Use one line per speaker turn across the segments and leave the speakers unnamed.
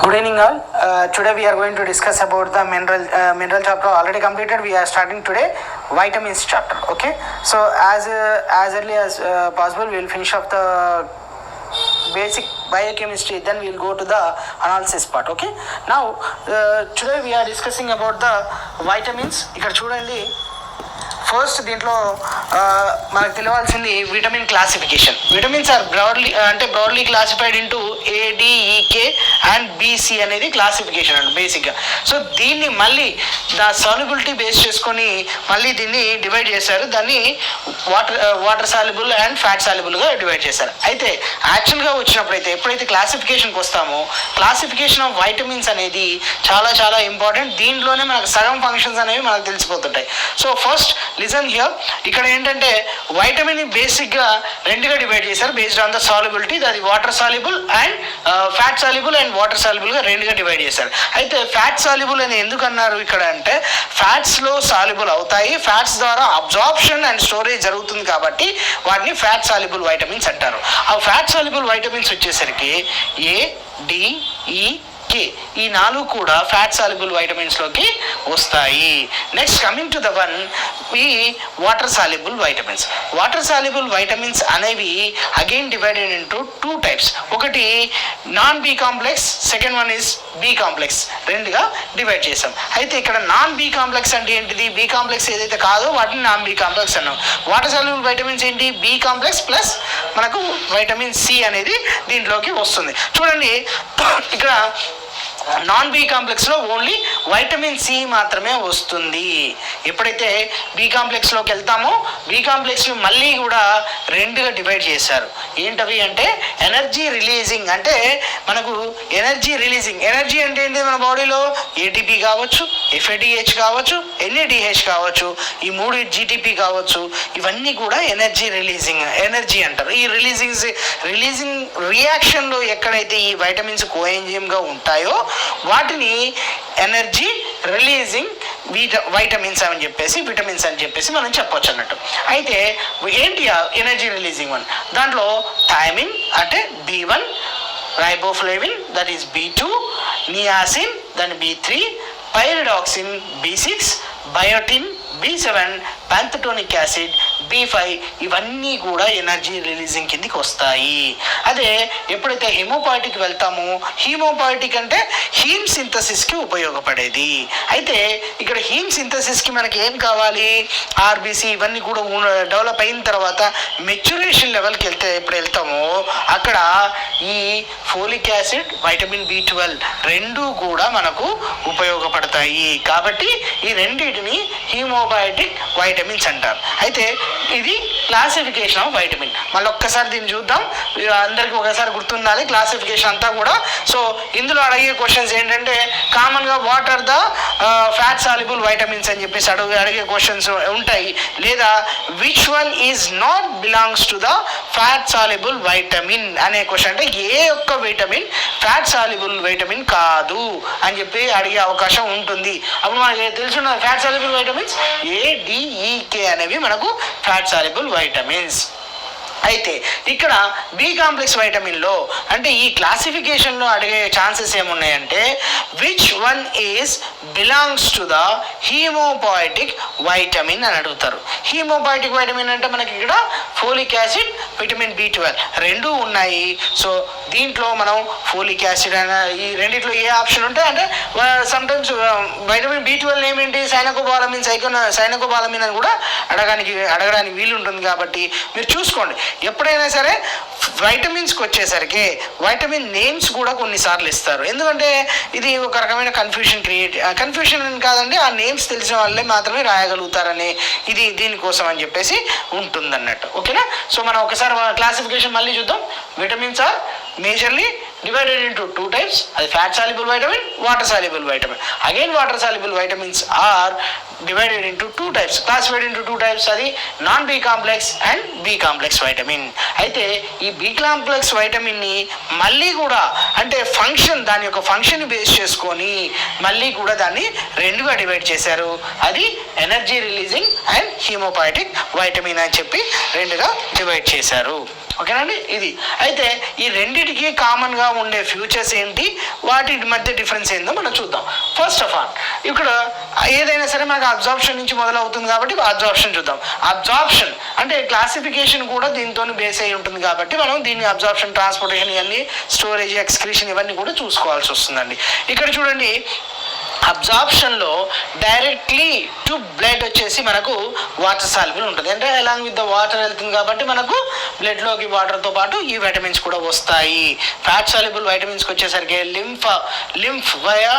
Good evening all. Today we are going to discuss about the mineral chapter already completed. We are starting today vitamins chapter. Okay. So as early as possible we will finish off the basic biochemistry, then we will go to the analysis part. Okay. Now today we are discussing about the vitamins. ఇక్కడ చూడండి first దీంట్లో మనకు తెలియాల్సింది vitamin classification. Vitamins are broadly classified into A D E K and B C అనేది classification అండి బేసిక్గా. So దీన్ని మళ్ళీ సాల్యుబిలిటీ బేస్ చేసుకొని మళ్ళీ దీన్ని డివైడ్ చేశారు. దాన్ని వాటర్ సాల్యుబుల్ అండ్ ఫ్యాట్ సాల్యుబుల్గా డివైడ్ చేశారు. అయితే యాక్చువల్గా వచ్చినప్పుడైతే ఎప్పుడైతే క్లాసిఫికేషన్కి వస్తామో క్లాసిఫికేషన్ ఆఫ్ వైటమిన్స్ అనేది చాలా చాలా ఇంపార్టెంట్. దీంట్లోనే మనకు సగం ఫంక్షన్స్ అనేవి మనకు తెలిసిపోతుంటాయి. So first listen here. ఇక్కడ ఏంటంటే వైటమిన్ బేసిక్గా రెండుగా డివైడ్ చేశారు బేస్డ్ ఆన్ ద సాల్యుబిలిటీ. అది water soluble and fat soluble and water సాల్యుబుల్గా రెండుగా డివైడ్ చేశారు. అయితే ఫ్యాట్ సాల్యుబుల్ అని ఎందుకు అన్నారు ఇక్కడ అంటే ఫ్యాట్స్లో సాల్యుబుల్ అవుతాయి, ఫ్యాట్స్ ద్వారా అబ్జార్ప్షన్ అండ్ స్టోరేజ్ జరుగుతుంది కాబట్టి వాటిని ఫ్యాట్ సాల్యుబుల్ వైటమిన్స్ అంటారు. ఆ ఫ్యాట్ సాల్యుబుల్ వైటమిన్స్ వచ్చేసరికి ADEK ఈ నాలుగు కూడా ఫ్యాట్ సాల్యుబుల్ వైటమిన్స్లోకి వస్తాయి. Next coming to the one ఈ water soluble vitamins. Water soluble vitamins అనేవి again divided into two types. ఒకటి non B complex, second one is B complex. రెండుగా డివైడ్ చేసాం. అయితే ఇక్కడ నాన్ బి కాంప్లెక్స్ అంటే ఏంటిది? బి కాంప్లెక్స్ ఏదైతే కాదో వాటిని నాన్ బి కాంప్లెక్స్ అన్నాం. వాటర్ సాల్యుబుల్ వైటమిన్స్ ఏంటి? బి కాంప్లెక్స్ ప్లస్ మనకు వైటమిన్ సి అనేది దీంట్లోకి వస్తుంది. చూడండి ఇక్కడ నాన్ బి కాంప్లెక్స్లో ఓన్లీ వైటమిన్ సి మాత్రమే వస్తుంది. ఎప్పుడైతే బి కాంప్లెక్స్లోకి వెళ్తామో బి కాంప్లెక్స్ని మళ్ళీ కూడా రెండుగా డివైడ్ చేశారు. ఏంటవి అంటే ఎనర్జీ రిలీజింగ్, అంటే మనకు ఎనర్జీ అంటే ఏంటి? మన బాడీలో ఏటీపీ కావచ్చు, ఎఫ్ఏడిహెచ్ కావచ్చు, ఎన్ఏడిహెచ్ కావచ్చు, ఈ మూడు జీటీపీ కావచ్చు, ఇవన్నీ కూడా ఎనర్జీ అంటారు. ఈ రిలీజింగ్ రియాక్షన్లో ఎక్కడైతే ఈ వైటమిన్స్ కోఎంజైమ్గా ఉంటాయో వాటిని ఎనర్జీ రిలీజింగ్ విటమిన్స్ అని చెప్పేసి మనం చెప్పొచ్చు అన్నట్టు. అయితే ఏంటి ఎనర్జీ రిలీజింగ్ వన్? దాంట్లో థైమిన్ అంటే B1, riboflavin that is B2, niacin దాని B3, pyridoxine B6, biotin B7, పాంథటోనిక్ acid B5, ఇవన్నీ కూడా ఎనర్జీ రిలీజింగ్ కిందికి వస్తాయి. అదే ఎప్పుడైతే హీమోపాయిటిక్ వెళ్తామో హీమోపాయిటిక్ అంటే హీమ్ సింథసిస్కి ఉపయోగపడేది. అయితే ఇక్కడ హీమ్ సింథసిస్కి మనకి ఏం కావాలి? ఆర్బీసీ ఇవన్నీ కూడా డెవలప్ అయిన తర్వాత మెచ్యురేషన్ లెవెల్కి ఎప్పుడు వెళ్తామో అక్కడ ఈ ఫోలిక్ యాసిడ్, వైటమిన్ B12 రెండూ కూడా మనకు ఉపయోగపడతాయి. కాబట్టి ఈ రెండింటిని హీమోపాయిటిక్ వైటమిన్స్ అంటారు. అయితే ఇది క్లాసిఫికేషన్ ఆఫ్ వైటమిన్. మళ్ళీ ఒక్కసారి దీన్ని చూద్దాం, అందరికి ఒకసారి గుర్తుండాలి క్లాసిఫికేషన్ అంతా కూడా. సో ఇందులో అడిగే క్వశ్చన్స్ ఏంటంటే కామన్గా what are the fat soluble vitamins అని చెప్పేసి అడిగే క్వశ్చన్స్ ఉంటాయి. లేదా which one is not belongs to the fat soluble vitamin అనే క్వశ్చన్, అంటే ఏ ఒక్క వైటమిన్ ఫ్యాట్ సాల్యుబుల్ వైటమిన్ కాదు అని చెప్పి అడిగే అవకాశం ఉంటుంది. అప్పుడు మనకి తెలుసున్న ఫ్యాట్ సాల్యుబుల్ వైటమిన్స్ ADEK అనేవి మనకు ఫ్యాట్ సాల్యుబుల్ వైటమిన్స్. అయితే ఇక్కడ బి కాంప్లెక్స్ వైటమిన్లో అంటే ఈ క్లాసిఫికేషన్లో అడిగే ఛాన్సెస్ ఏమున్నాయంటే which one is belongs to the haemopoietic vitamin అని అడుగుతారు. హీమోపాయిటిక్ వైటమిన్ అంటే మనకి ఇక్కడ ఫోలిక్ యాసిడ్, విటమిన్ B12 రెండూ ఉన్నాయి. సో దీంట్లో మనం ఫోలిక్ యాసిడ్ అనే ఈ రెండిట్లో ఏ ఆప్షన్ ఉంటే అంటే సమ్టైమ్స్ వైటమిన్ B12 ఏమేంటి సైనకోబాలమిన్ అని కూడా అడగడానికి వీలు ఉంటుంది. కాబట్టి మీరు చూసుకోండి ఎప్పుడైనా సరే వైటమిన్స్కి వచ్చేసరికి వైటమిన్ నేమ్స్ కూడా కొన్నిసార్లు ఇస్తారు. ఎందుకంటే ఇది ఒక రకమైన కన్ఫ్యూషన్ కాదండి, ఆ నేమ్స్ తెలిసిన వాళ్ళే మాత్రమే రాయగలుగుతారని ఇది దీనికోసం అని చెప్పేసి ఉంటుంది అన్నట్టు. ఓకేనా? సో మనం ఒకసారి క్లాసిఫికేషన్ మళ్ళీ చూద్దాం. Vitamins are majorly divided into two types, అది fat soluble vitamin, water soluble vitamin. Again water soluble vitamins are divided into two types, classified into two types, అది non B complex and B complex vitamin. అయితే ఈ B complex vitamin ని మళ్ళీ కూడా అంటే దాని యొక్క ఫంక్షన్ బేస్ చేసుకొని మళ్ళీ కూడా దాన్ని రెండుగా డివైడ్ చేశారు. అది ఎనర్జీ రిలీజింగ్ అండ్ హీమోపాయిటిక్ వైటమిన్ అని చెప్పి రెండుగా డివైడ్ చేశారు. ఓకేనండి. ఇది అయితే ఈ రెండిటికి కామన్గా ఉండే ఫ్యూచర్స్ ఏంటి, వాటి మధ్య డిఫరెన్స్ ఏందో మనం చూద్దాం. ఫస్ట్ ఆఫ్ ఆల్ ఇక్కడ ఏదైనా సరే మనకు అబ్జార్ప్షన్ నుంచి మొదలవుతుంది కాబట్టి అబ్జార్ప్షన్ చూద్దాం. అబ్జార్ప్షన్ అంటే క్లాసిఫికేషన్ కూడా దీంతో బేస్ అయి ఉంటుంది కాబట్టి మనం దీన్ని అబ్జార్ప్షన్, ట్రాన్స్పోర్టేషన్, ఇవన్నీ స్టోరేజ్, ఎక్స్క్రీషన్ ఇవన్నీ కూడా చూసుకోవాల్సి వస్తుందండి. ఇక్కడ చూడండి, అబ్జార్ప్షన్లో డైరెక్ట్లీ టు బ్లడ్ వచ్చేసి మనకు వాటర్ సాల్యుబుల్ ఉంటుంది. అంటే అలాంగ్ విత్ ద వాటర్ వెళ్తుంది కాబట్టి మనకు బ్లడ్లోకి వాటర్తో పాటు ఈ వైటమిన్స్ కూడా వస్తాయి. ఫ్యాట్ సాల్యుబుల్ వైటమిన్స్కి వచ్చేసరికి లింఫ్ వయా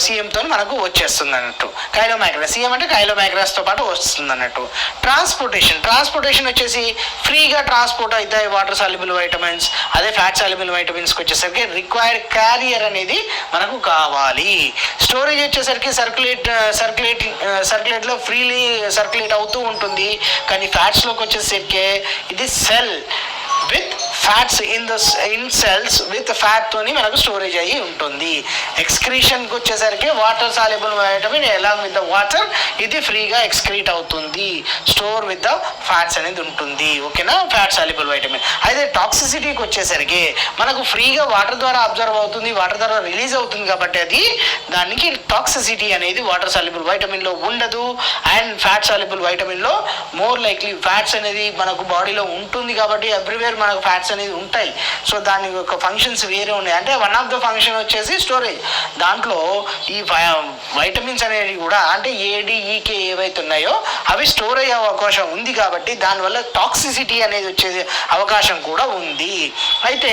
సిఎంతో మనకు వచ్చేస్తుంది అన్నట్టు. కైలోమైక్రాస్, సిఎం అంటే కైలోమైక్రాస్తో పాటు వస్తుంది అన్నట్టు. ట్రాన్స్పోర్టేషన్ వచ్చేసి ఫ్రీగా ట్రాన్స్పోర్ట్ అవుతాయి వాటర్ సాల్యుబుల్ వైటమిన్స్. అదే ఫ్యాట్ సాల్యుబుల్ వైటమిన్స్కి వచ్చేసరికి రిక్వైర్డ్ క్యారియర్ అనేది మనకు కావాలి. స్టోరేజ్ వచ్చేసరికి సర్క్యులేట్లో ఫ్రీలీ సర్క్యులేట్ అవుతూ ఉంటుంది. కానీ ఫ్యాట్స్లోకి వచ్చేసరికి ఇది cell with fats in cells with fat తోని మనకు స్టోరేజ్ అయ్యి ఉంటుంది. ఎక్స్క్రీషన్కి వచ్చేసరికి water soluble vitamin along with the water ఇది ఫ్రీగా ఎక్స్క్రీట్ అవుతుంది, స్టోర్ విత్ ద ఫ్యాట్స్ అనేది ఉంటుంది. ఓకేనా, ఫ్యాట్ సాల్యుబుల్ వైటమిన్. అయితే టాక్సిసిటీకి వచ్చేసరికి మనకు ఫ్రీగా వాటర్ ద్వారా అబ్జర్వ్ అవుతుంది, వాటర్ ద్వారా రిలీజ్ అవుతుంది కాబట్టి అది దానికి టాక్సిసిటీ అనేది వాటర్ సాల్యుబుల్ వైటమిన్లో ఉండదు. అండ్ ఫ్యాట్ సాల్యుబుల్ వైటమిన్లో మోర్ లైక్లీ ఫ్యాట్స్ అనేది మనకు బాడీలో ఉంటుంది కాబట్టి ఎవ్రీవేర్ మనకు ఫ్యాట్స్ అనేది ఉంటాయి. సో దాని యొక్క ఫంక్షన్స్ వేరే ఉన్నాయి. అంటే వన్ ఆఫ్ ద ఫంక్షన్ వచ్చేసి స్టోరేజ్. దాంట్లో ఈ వైటమిన్స్ అనేవి కూడా అంటే ఏడిఈకే ఏవైతే ఉన్నాయో అవి స్టోర్ అయ్యే అవకాశం ఉంది కాబట్టి దానివల్ల టాక్సిసిటీ అనేది వచ్చే అవకాశం కూడా ఉంది. అయితే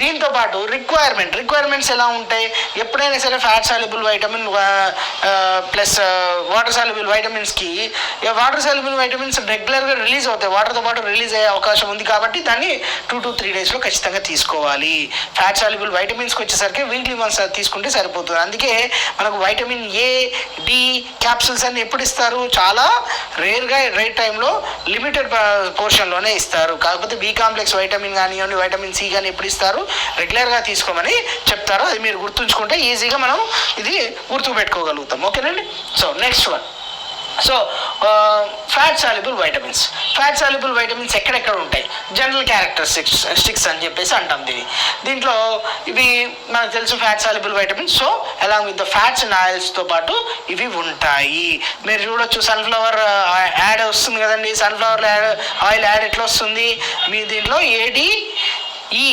దీంతో పాటు రిక్వైర్మెంట్స్ ఎలా ఉంటాయి, ఎప్పుడైనా సరే fat soluble vitamin plus water soluble వైటమిన్స్కి వాటర్ సాల్యుబుల్ వైటమిన్స్ రెగ్యులర్గా రిలీజ్ అవుతాయి, వాటర్తో పాటు రిలీజ్ అయ్యే అవకాశం ఉంది కాబట్టి దాన్ని 2 to 3 days ఖచ్చితంగా తీసుకోవాలి. ఫ్యాట్ సాల్యుబుల్ వైటమిన్స్కి వచ్చేసరికి వీక్లీ వన్స్ తీసుకుంటే సరిపోతుంది. అందుకే మనకు వైటమిన్ ఏ, డి క్యాప్సూల్స్ అన్ని ఎప్పుడు ఇస్తారు, చాలా రేర్ టైంలో లిమిటెడ్ పోర్షన్లోనే ఇస్తారు. కాకపోతే బి కాంప్లెక్స్ వైటమిన్ కానివ్వండి, వైటమిన్ సి కానీ ఎప్పుడు ఇస్తారు, రెగ్యులర్గా తీసుకోమని చెప్తారు. అది మీరు గుర్తుంచుకుంటే ఈజీగా మనం ఇది గుర్తుకు పెట్టుకోగలుగుతాం. ఓకేనండి. So next one, so fat soluble vitamins ఎక్కడెక్కడ ఉంటాయి, జనరల్ క్యారెక్టరిస్టిక్స్ అని చెప్పేసి అంటాం దీంట్లో. ఇవి మనకు తెలుసు fat soluble vitamins. So along with the fats and ఆయిల్స్తో పాటు ఇవి ఉంటాయి. మీరు చూడొచ్చు, సన్ఫ్లవర్ యాడ్ వస్తుంది కదండి, సన్ఫ్లవర్ ఆయిల్ యాడ్ ఎట్లా వస్తుంది, మీ దీంట్లో ఏడిఈ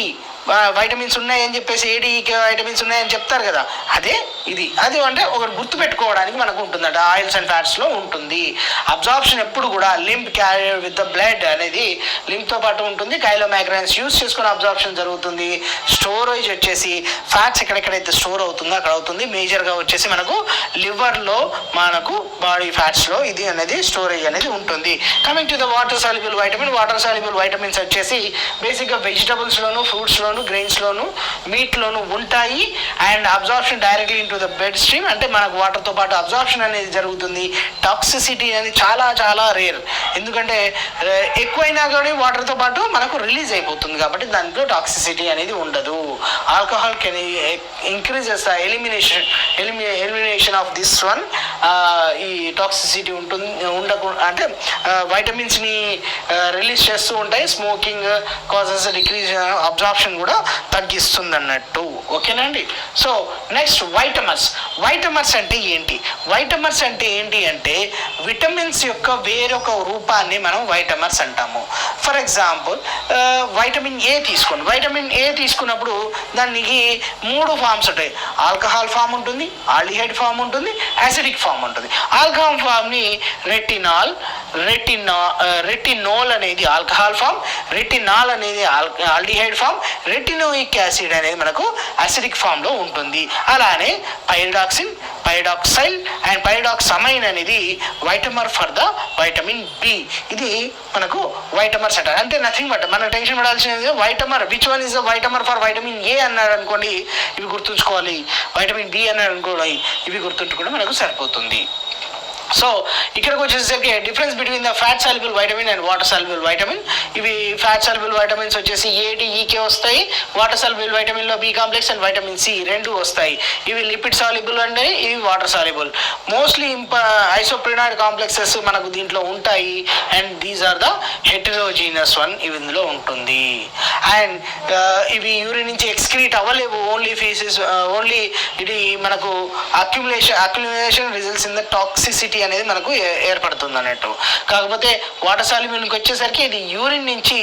వైటమిన్స్ ఉన్నాయని చెప్పేసి ఏడిఈకే వైటమిన్స్ ఉన్నాయని చెప్తారు కదా, అది అంటే ఒకటి గుర్తుపెట్టుకోవడానికి మనకు ఉంటుందట, ఆయిల్స్ అండ్ ఫ్యాట్స్లో ఉంటుంది. అబ్జార్ప్షన్ ఎప్పుడు కూడా lymph carrier with the blood అనేది లింప్తో పాటు ఉంటుంది. కైలోమైగ్రాన్స్ యూస్ చేసుకుని అబ్జార్ప్షన్ జరుగుతుంది. స్టోరేజ్ వచ్చేసి ఫ్యాట్స్ ఎక్కడెక్కడైతే స్టోర్ అవుతుందో అక్కడ అవుతుంది. మేజర్గా వచ్చేసి మనకు లివర్లో, మనకు బాడీ ఫ్యాట్స్లో ఇది అనేది స్టోరేజ్ అనేది ఉంటుంది. Coming to the water soluble vitamins వచ్చేసి బేసిక్గా వెజిటబుల్స్లోను, ఫ్రూట్స్లోను, గ్రెయిన్స్లోను, మీట్లోను ఉంటాయి. And absorption directly into the blood stream, అంటే మనకు వాటర్తో పాటు అబ్జార్ప్షన్ అనేది జరుగుతుంది. టాక్సిసిటీ అనేది చాలా రేర్, ఎందుకంటే ఎక్కువైనా కానీ వాటర్తో పాటు మనకు రిలీజ్ అయిపోతుంది కాబట్టి దాంట్లో టాక్సిసిటీ అనేది ఉండదు. Alcohol can increases the elimination of this one. ఈ టాక్సిసిటీ ఉండకుండా అంటే వైటమిన్స్ని రిలీజ్ చేస్తూ ఉంటాయి. స్మోకింగ్ కాజెస్ డిక్రీజ్ అబ్జార్ప్షన్ కూడా తగ్గిస్తుంది అన్నట్టు. ఓకేనండి. సో నెక్స్ట్ వైటమర్స్ అంటే ఏంటి అంటే విటమిన్స్ యొక్క వేరొక రూపాన్ని మనం వైటమర్స్ అంటాము. ఫర్ ఎగ్జాంపుల్ వైటమిన్ ఏ తీసుకున్నప్పుడు దానికి 3 ఫామ్స్ ఉంటాయి. ఆల్కహాల్ ఫామ్ ఉంటుంది, ఆల్డిహైడ్ ఫామ్ ఉంటుంది, యాసిడిక్ ఫామ్ ఉంటుంది. ఆల్కహాల్ ఫామ్ని రెటినోల్ అనేది ఆల్కహాల్ ఫామ్, రెటినాల్ అనేది ఆల్డిహైడ్ ఫామ్, రెటినోయిక్ యాసిడ్ అనేది మనకు అసిడిక్ ఫామ్లో ఉంటుంది. అలానే పైరిడాక్సైల్ అండ్ పైరిడాక్సమైన్ అనేది vitamer for the vitamin B. ఇది మనకు వైటమర్స్ అంటారు. అంటే నథింగ్ బట్ మన టెన్షన్ పడాల్సినది vitamer, which one is the vitamer for vitamin A అన్నాడు అనుకోండి, ఇవి గుర్తుంచుకోవాలి. వైటమిన్ బి అన్నాడు అనుకోండి, ఇవి గుర్తుంచుకుంటే మనకు సరిపోతుంది. సో ఇక్కడికి వచ్చేసరికి difference between the fat soluble vitamin and water soluble vitamin. ఇవి ఫ్యాట్ సాల్యుబుల్ వైటమిన్స్ వచ్చేసి ఏడిఈకే వస్తాయి. వాటర్ సాల్యుబుల్ వైటమిన్లో B complex and vitamin C రెండు వస్తాయి. ఇవి లిపిడ్ సాల్యుబుల్ అంటే ఇవి water soluble. Mostly isoprenoid complexes మనకు దీంట్లో ఉంటాయి. And these are the heterogeneous one ఇవి ఇందులో ఉంటుంది. అండ్ ఇవి యూరిన్ నుంచి ఎక్స్క్రీట్ అవ్వలేవు. ఓన్లీ ఫీసెస్ ఓన్లీ ఇది మనకు accumulation results in the toxicity అనేది మనకు ఏర్పడుతుంది అన్నట్టు. కాకపోతే వాటర్ సాల్యుబుల్కి వచ్చేసరికి ఇది యూరిన్ నుంచి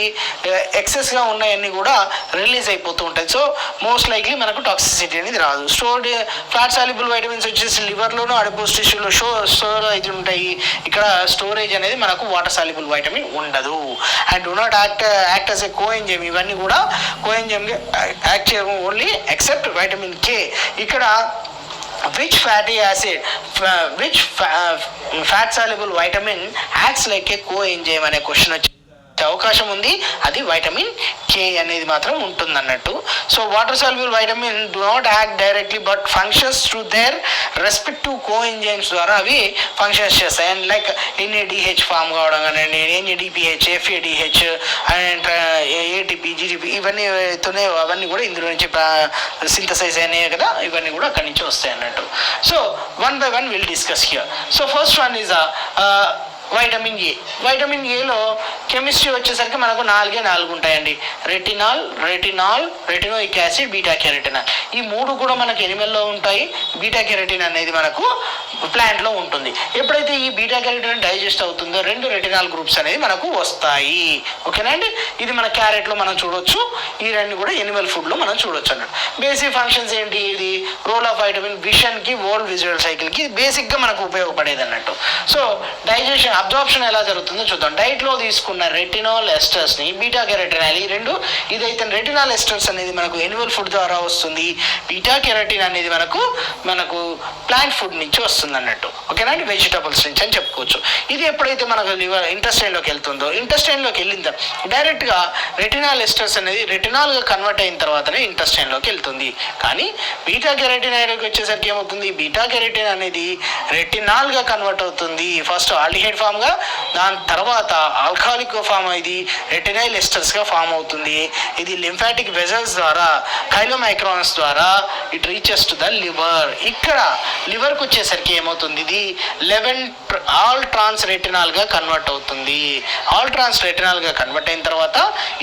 ఎక్సెస్గా ఉన్నాయన్నీ కూడా రిలీజ్ అయిపోతూ ఉంటాయి. సో మోస్ట్ లైక్లీ మనకు టాక్సిసిటీ అనేది రాదు. స్టోర్డ్ ఫ్యాట్ సాల్యుబుల్ వైటమిన్స్ వచ్చేసి లివర్లోను అడిపోస్ టిష్యూలో స్టోర్ అయితే ఉంటాయి. ఇక్కడ స్టోరేజ్ అనేది మనకు వాటర్ సాల్యుబుల్ వైటమిన్ ఉండదు. And do not act as a coenzyme. ఇవన్నీ కూడా కోఎంజైమ్ యాక్ట్ చేయము ఓన్లీ ఎక్సెప్ట్ వైటమిన్ కే. ఇక్కడ which fat soluble vitamin acts like a coenzyme అనే క్వశ్చన్ వచ్చే అవకాశం ఉంది. అది వైటమిన్ కే అనేది మాత్రం ఉంటుంది అన్నట్టు. So water soluble vitamin do not act directly but functions through their respective coenzymes ద్వారా అవి ఫంక్షన్స్ చేస్తాయి. అండ్ లైక్ ఎన్ఏడిహెచ్ ఫామ్ కావడం కానీ NADPH, FADH and ATP, GDP ఇవన్నీతోనే అవన్నీ కూడా ఇందులో నుంచి సింథసైజ్ అయినాయి కదా, ఇవన్నీ కూడా అక్కడి నుంచి వస్తాయి అన్నట్టు. So one by one will discuss here. So first one is vitamin A. Vitamin ఏలో కెమిస్ట్రీ వచ్చేసరికి మనకు 4 ఉంటాయండి. Retinoic acid, beta carotene. ఈ మూడు కూడా మనకు ఎనిమల్లో ఉంటాయి. బీటా కెరటిన్ అనేది మనకు ప్లాంట్లో ఉంటుంది. ఎప్పుడైతే ఈ బీటా కెరటిన్ డైజెస్ట్ అవుతుందో 2 రెటినాల్ గ్రూప్స్ అనేది మనకు వస్తాయి. ఓకేనా అండి. ఇది మన క్యారెట్లో మనం చూడొచ్చు. ఈ 2 కూడా ఎనిమల్ ఫుడ్లో మనం చూడొచ్చు అన్నట్టు. బేసిక్ ఫంక్షన్స్ ఏంటి? ఇది రోల్ ఆఫ్ వైటమిన్ విషన్కి, వరల్డ్ విజువల్ సైకిల్కి బేసిక్గా మనకు ఉపయోగపడేది అన్నట్టు. సో డైజెషన్, అబ్జార్ప్షన్ ఎలా జరుగుతుందో చూద్దాం. డైట్లో తీసుకున్న రెటినాల్ ఎస్టర్స్ని, బీటా కెరటిన్ ఈ రెండు, ఇదైతే రెటినాల్ ఎస్టర్స్ అనేది మనకు ఎనిమల్ ఫుడ్ ద్వారా వస్తుంది. బీటా కెరటిన్ అనేది మనకు ప్లాంట్ ఫుడ్ నుంచి వస్తుంది అన్నట్టు. ఓకేనా అండి, వెజిటబుల్స్ నుంచి అని చెప్పుకోవచ్చు. ఇది ఎప్పుడైతే మనకు లివర్ ఇంటెస్టైన్లోకి వెళ్తుందో, ఇంటెస్టైన్లోకి వెళ్ళిన డైరెక్ట్గా రెటినాల్ ఎస్టర్స్ అనేది రెటినాల్గా కన్వర్ట్ అయిన తర్వాతనే ఇంటెస్టైన్లోకి వెళ్తుంది. కానీ బీటా కెరటిన్ అనేది వచ్చేసరికి ఏమవుతుంది? బీటా కెరటిన్ అనేది రెటినాల్గా కన్వర్ట్ అవుతుంది. ఫస్ట్ ఆల్డిహైడ్ ఫామ్గా, దాని తర్వాత ఆల్కహాలిక్ ఫామ్ ఇది రెటినైల్ ఎస్టర్స్గా ఫామ్ అవుతుంది. ఇది లింఫాటిక్ వెజల్స్ ద్వారా, కైలోమైక్రాన్స్ ద్వారా it reaches to the liver. ఇక్కడ లివర్కి వచ్చేసరికి ఏమవుతుంది? ఇది 11 ఆల్ ట్రాన్స్ రెటినాల్గా కన్వర్ట్ అవుతుంది. ఆల్ ట్రాన్స్ రెటినాల్గా కన్వర్ట్ అయిన తర్వాత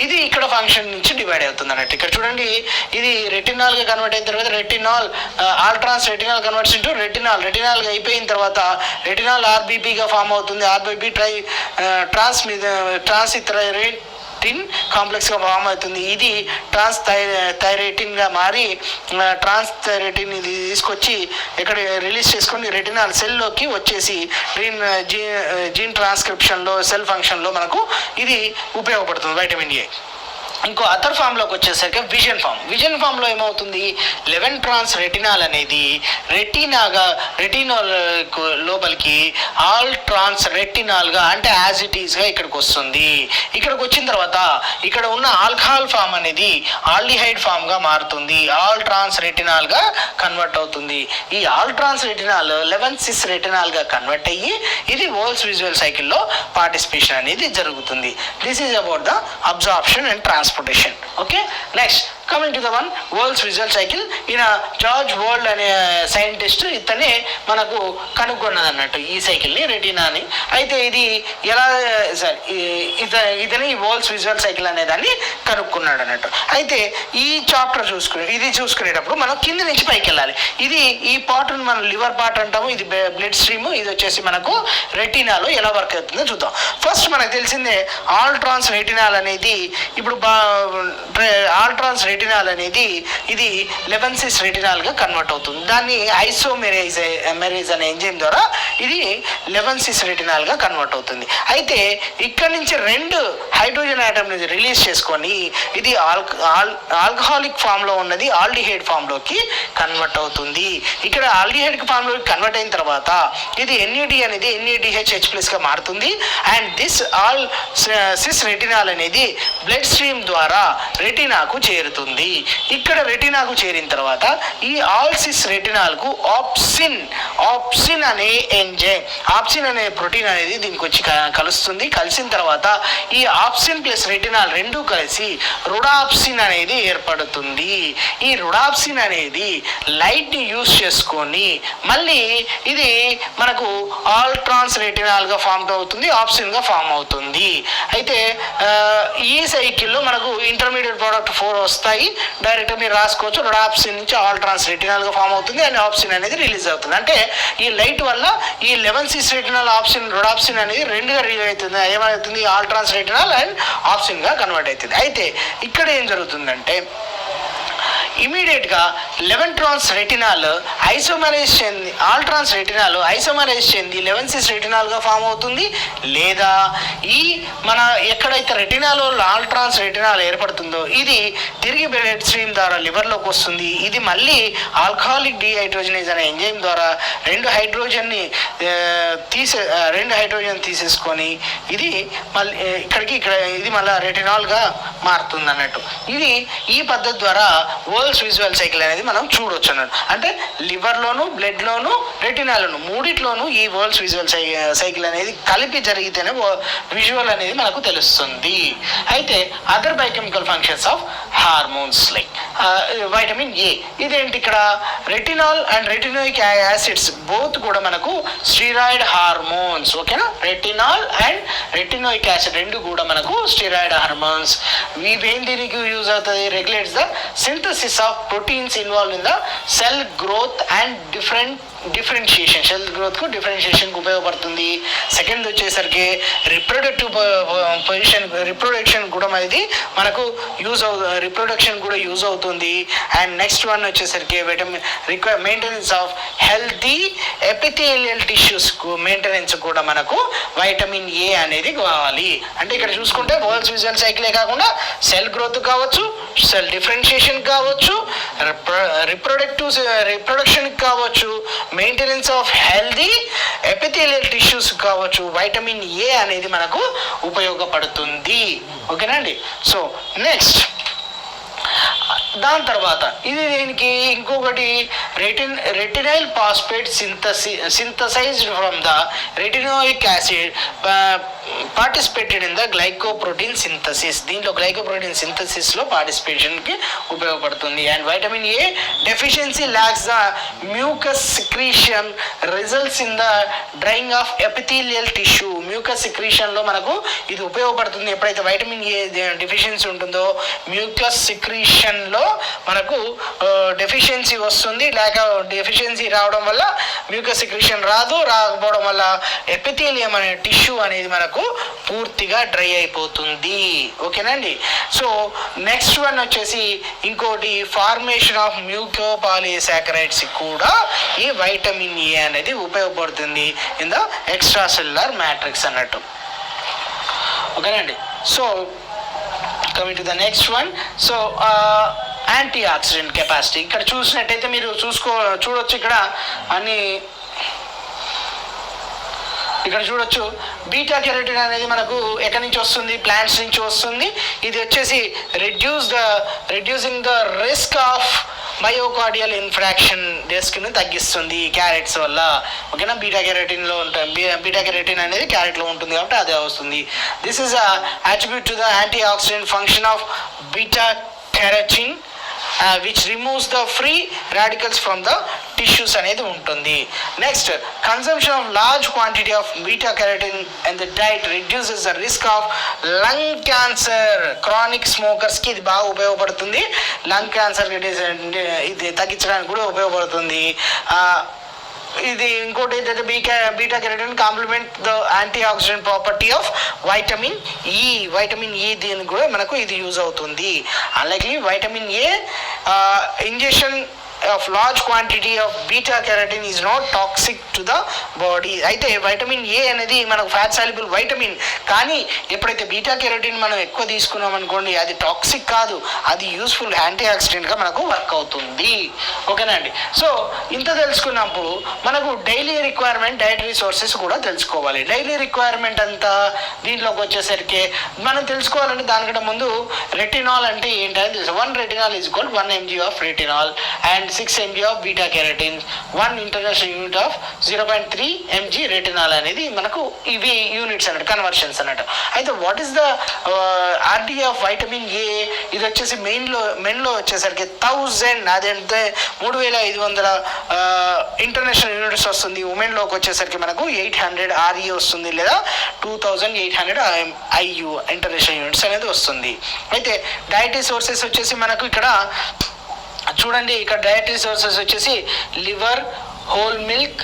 ఇది ఇక్కడ ఫంక్షన్ నుంచి డివైడ్ అవుతుంది అన్నట్టు. ఇక్కడ చూడండి, ఇది రెటినాల్గా కన్వర్ట్ అయిన తర్వాత retinol all trans retinol converts into రెటినాల్గా అయిపోయిన తర్వాత రెటినాల్ ఆర్బీపీగా ఫామ్ అవుతుంది. ఆర్బీపీ ట్రాన్సిథైరేటిన్ కాంప్లెక్స్గా ఫామ్ అవుతుంది. ఇది థైరేటిన్గా మారి థైరేటిన్ ఇది తీసుకొచ్చి ఇక్కడ రిలీజ్ చేసుకొని రెటినాల్ సెల్లోకి వచ్చేసి జీన్ ట్రాన్స్క్రిప్షన్లో, సెల్ ఫంక్షన్లో మనకు ఇది ఉపయోగపడుతుంది వైటమిన్ ఏ. ఇంకో అదర్ ఫామ్లోకి వచ్చేసరికి విజన్ ఫామ్లో ఏమవుతుంది? 11 ట్రాన్స్ రెటినాల్ అనేది రెటినాల్ లోపలికి ఆల్ ట్రాన్స్ రెటినాల్గా అంటే యాజ్ ఇట్ ఈస్గా ఇక్కడికి వస్తుంది. ఇక్కడికి వచ్చిన తర్వాత ఇక్కడ ఉన్న ఆల్కహాల్ ఫామ్ అనేది ఆల్డిహైడ్ ఫామ్గా మారుతుంది. ఆల్ ట్రాన్స్ రెటినాల్గా కన్వర్ట్ అవుతుంది. ఈ ఆల్ ట్రాన్స్ రెటినాల్ 11 రెటినాల్గా కన్వర్ట్ అయ్యి ఇది వరల్డ్స్ విజువల్ సైకిల్లో పార్టిసిపేషన్ అనేది జరుగుతుంది. This is about the absorption and transportation. Okay, next coming to the one world's visual cycle. ఈయన జార్జ్ వరల్డ్ అనే సైంటిస్ట్ ఇతనే మనకు కనుగొన్నది అన్నట్టు ఈ సైకిల్ని, రెటీనాని. అయితే ఇది ఎలా ఇతని వరల్డ్స్ విజువల్ సైకిల్ అనే దాన్ని కనుక్కున్నాడు అన్నట్టు. అయితే ఈ చాప్టర్ చూసుకునేటప్పుడు మనం కింద నుంచి పైకి వెళ్ళాలి. ఇది ఈ పార్ట్ని మనం లివర్ పార్ట్ అంటాము. ఇది బ్లడ్ స్ట్రీమ్. ఇది వచ్చేసి మనకు రెటీనాలో ఎలా వర్క్ అవుతుందో చూద్దాం. ఫస్ట్ మనకు తెలిసిందే ఆల్ ట్రాన్స్ రెటినాల్ అనేది ఇప్పుడు ఆల్ట్రాన్స్ రెటినాల్ అనేది ఇది 11 రెటినాల్గా కన్వర్ట్ అవుతుంది. దాన్ని ఐసోమెరేజ్ అనే ఎంజైమ్ ద్వారా ఇది 11 రెటినాల్గా కన్వర్ట్ అవుతుంది. అయితే ఇక్కడ నుంచి 2 హైడ్రోజన్ ఆటమ్ నుంచి రిలీజ్ చేసుకొని ఇది ఆల్కహాలిక్ ఫామ్లో ఉన్నది ఆల్డిహైడ్ ఫామ్లోకి కన్వర్ట్ అవుతుంది. ఇక్కడ ఆల్డిహైడ్ ఫామ్లోకి కన్వర్ట్ అయిన తర్వాత ఇది ఎన్ఏడి అనేది NADH+గా మారుతుంది. అండ్ దిస్ సిస్ రెటినాల్ అనేది బ్లడ్ స్ట్రీమ్ ద్వారా రెటినాకు చేరుతుంది. అవుతుంది. ఇక్కడ రెటినాకు చేరిన తర్వాత ఈ ఆల్సిస్ రెటినాల్కు ఆప్సిన్ అనే ఎంజైమ్, ఆప్సిన్ అనే ప్రోటీన్ అనేది దీనికి వచ్చి కలుస్తుంది. కలిసిన తర్వాత ఈ ఆప్సిన్ ప్లస్ రెటినాల్ రెండు కలిసి రుడాప్సిన్ అనేది ఏర్పడుతుంది. ఈ రుడాప్సిన్ అనేది లైట్ని యూజ్ చేసుకొని మళ్ళీ ఇది మనకు ఆల్ ట్రాన్స్ రెటినాల్గా ఫామ్ అవుతుంది, ఆప్సిన్గా ఫామ్ అవుతుంది. అయితే ఈ సైకిల్లో మనకు ఇంటర్మీడియట్ ప్రోడక్ట్ 4 వస్తాయి. డైరెక్ట్గా మీరు రాసుకోవచ్చు. రుడాప్సిన్ నుంచి ఆల్ ట్రాన్స్ రెటినాల్గా ఫామ్ అవుతుంది అండ్ ఆప్సిన్ అనేది రిలీజ్ అవుతుంది. అంటే ఈ లైట్ వల్ల ఈ 11 రెటినాల్ ఆప్సిన్ రుడాప్సిన్ అనేది రెండుగా రిలీజ్ అవుతుంది. ఏమవుతుంది? ఆల్ ట్రాన్స్ రెటినాల్ అండ్ ఆప్సిన్గా కన్వర్ట్ అవుతుంది. అయితే ఇక్కడ ఏం జరుగుతుందంటే ఇమీడియట్గా 11 ట్రాన్స్ రెటినాల్ ఐసోమరైజ్ చెంది ఆల్ ట్రాన్స్ రెటినాల్ ఐసోమరైజ్ చెంది 11 రెటినాల్గా ఫామ్ అవుతుంది. లేదా ఈ మన ఎక్కడైతే రెటినాల్ ఆల్ ట్రాన్స్ రెటినాల్ ఏర్పడుతుందో ఇది తిరిగి బ్లడ్ స్ట్రీమ్ ద్వారా లివర్లోకి వస్తుంది. ఇది మళ్ళీ ఆల్కహాలిక్ డీహైడ్రోజనేజ్ అనే ఎంజైమ్ ద్వారా రెండు హైడ్రోజన్ తీసేసుకొని ఇది మళ్ళీ ఇది మళ్ళీ రెటినాల్గా మారుతుంది అన్నట్టు. ఇది ఈ పద్ధతి ద్వారా వోల్స్ విజువల్ సైకిల్ అనేది మనం చూడొచ్చు అన్నట్టు. అంటే లివర్లోను, బ్లడ్లోను, రెటినాలోను మూడిట్లోనూ ఈ వోల్స్ విజువల్ సైకిల్ అనేది కలిపి జరిగితేనే విజువల్ అనేది మనకు తెలుస్తుంది. అయితే other biochemical functions of hormones like vitamin A, ఇదేంటి ఇక్కడ retinol and retinoic acids both కూడా మనకు స్టీరాయిడ్ హార్మోన్స్. ఓకేనా? రెటినాల్ అండ్ రెటినోయిక్ యాసిడ్ రెండు కూడా మనకు స్టీరాయిడ్ హార్మోన్స్. ఇవేం దీనికి యూజ్ అవుతుంది? Regulates the synthesis of proteins involve in the cell growth and differentiation. Cell గ్రోత్కు డిఫరెన్షియేషన్కి ఉపయోగపడుతుంది. సెకండ్ వచ్చేసరికి రిప్రొడక్షన్ కూడా ఇది మనకు రిప్రొడక్షన్ కూడా యూజ్ అవుతుంది. అండ్ నెక్స్ట్ వన్ వచ్చేసరికి maintenance of healthy epithelial tissues maintenance కూడా మనకు వైటమిన్ ఏ అనేది కావాలి. అంటే ఇక్కడ చూసుకుంటే వోల్స్ విజువల్ సైకిలే కాకుండా సెల్ గ్రోత్ కావచ్చు, సెల్ డిఫరెన్షియేషన్ కావచ్చు, రిప్రొడక్షన్ కావచ్చు, maintenance of healthy epithelial tissues కావచ్చు, వైటమిన్ ఏ అనేది మనకు ఉపయోగపడుతుంది. ఓకేనండి? సో నెక్స్ట్ దాని తర్వాత ఇది దీనికి ఇంకొకటి retinyl phosphate synthesised from the retinoic acid participated in the glycoprotein synthesis. దీంట్లో గ్లైకోప్రోటీన్ సింథసిస్లో పార్టిసిపేషన్కి ఉపయోగపడుతుంది. And vitamin A deficiency lacks the mucus secretion results in the drying of epithelial tissue. Mucus సిక్రీషన్లో మనకు ఇది ఉపయోగపడుతుంది. ఎప్పుడైతే వైటమిన్ ఏ డెఫిషియన్సీ ఉంటుందో మ్యూకస్ సిక్రీషన్లో మనకు డెఫిషియన్సీ వస్తుంది. లేక డెఫిషియన్సీ రావడం వల్ల మ్యూకస్ సిక్రీషన్ రాకపోవడం వల్ల ఎపిథీలియం అనే టిష్యూ అనేది మనకు పూర్తిగా డ్రై అయిపోతుంది. ఓకేనండి? సో నెక్స్ట్ వన్ వచ్చేసి ఇంకోటి ఫార్మేషన్ ఆఫ్ మ్యూకోపాలిసాకరైడ్స్ కూడా ఈ వైటమిన్ ఏ అనేది ఉపయోగపడుతుంది in the extra cellular matrix అన్నట్టు. ఓకేనండి? So coming to the next one. So anti oxidant capacity ఇక్కడ చూసినట్టయితే మీరు చూడొచ్చు. ఇక్కడ చూడొచ్చు బీటా కెరోటిన్ అనేది మనకు ఎక్కడి నుంచి వస్తుంది? ప్లాంట్స్ నుంచి వస్తుంది. ఇది వచ్చేసి reducing the risk of myocardial infarction రిస్క్ని తగ్గిస్తుంది క్యారెట్స్ వల్ల. ఓకేనా? బీటా కెరోటిన్ అనేది క్యారెట్లో ఉంటుంది కాబట్టి అదే వస్తుంది. This is attribute to the anti oxidant function of beta keratin which removes the free radicals from the tissues అనేది ఉంటుంది. Next consumption of large quantity of beta carotene and the diet reduces the risk of lung cancer. Chronic స్మోకర్స్కి ఇది బాగా ఉపయోగపడుతుంది. Lung cancer ఇది తగ్గించడానికి కూడా ఉపయోగపడుతుంది. ఇది ఇంకోటి ఏంటంటే beta carotene complement the antioxidant property of vitamin E దీనికి కూడా మనకు ఇది యూజ్ అవుతుంది. అలాగే vitamin A injection of large quantity of beta carotene is not toxic to the body. అయితే వైటమిన్ ఏ అనేది మనకు ఫ్యాట్ సాల్యుబుల్ వైటమిన్, కానీ ఎప్పుడైతే బీటా కెరటిన్ మనం ఎక్కువ తీసుకున్నాం అనుకోండి, అది టాక్సిక్ కాదు, అది యూస్ఫుల్ యాంటీ ఆక్సిడెంట్గా మనకు వర్క్ అవుతుంది. ఓకేనా అండి. సో ఇంత తెలుసుకున్నప్పుడు మనకు డైలీ రిక్వైర్మెంట్ డైటరీ సోర్సెస్ కూడా తెలుసుకోవాలి. డైలీ రిక్వైర్మెంట్ అంతా దీంట్లోకి వచ్చేసరికి మనం తెలుసుకోవాలంటే దానికంటే ముందు రెటినాల్ అంటే ఏంటని తెలుసు. 1 retinol is equal 1 mg of retinol and 6 mg of beta keratin, 1 international unit of 0.3 mg retinol అనేది మనకు ఇవి యూనిట్స్ అన్నట్టు, కన్వర్షన్స్ అన్నట్టు. అయితే what is the RD of vitamin ఏ? ఇది వచ్చేసి మెయిన్లో వచ్చేసరికి 1000, అదంటే 3500 ఇంటర్నేషనల్ యూనిట్స్ వస్తుంది. ఉమెన్లోకి వచ్చేసరికి మనకు 800 RE వస్తుంది, లేదా 2800 IU ఇంటర్నేషనల్ యూనిట్స్ అనేది వస్తుంది. అయితే డైటరీ సోర్సెస్ వచ్చేసి మనకు ఇక్కడ చూడండి, ఇక్కడ డైటరీ సోర్సెస్ వచ్చేసి liver, whole milk,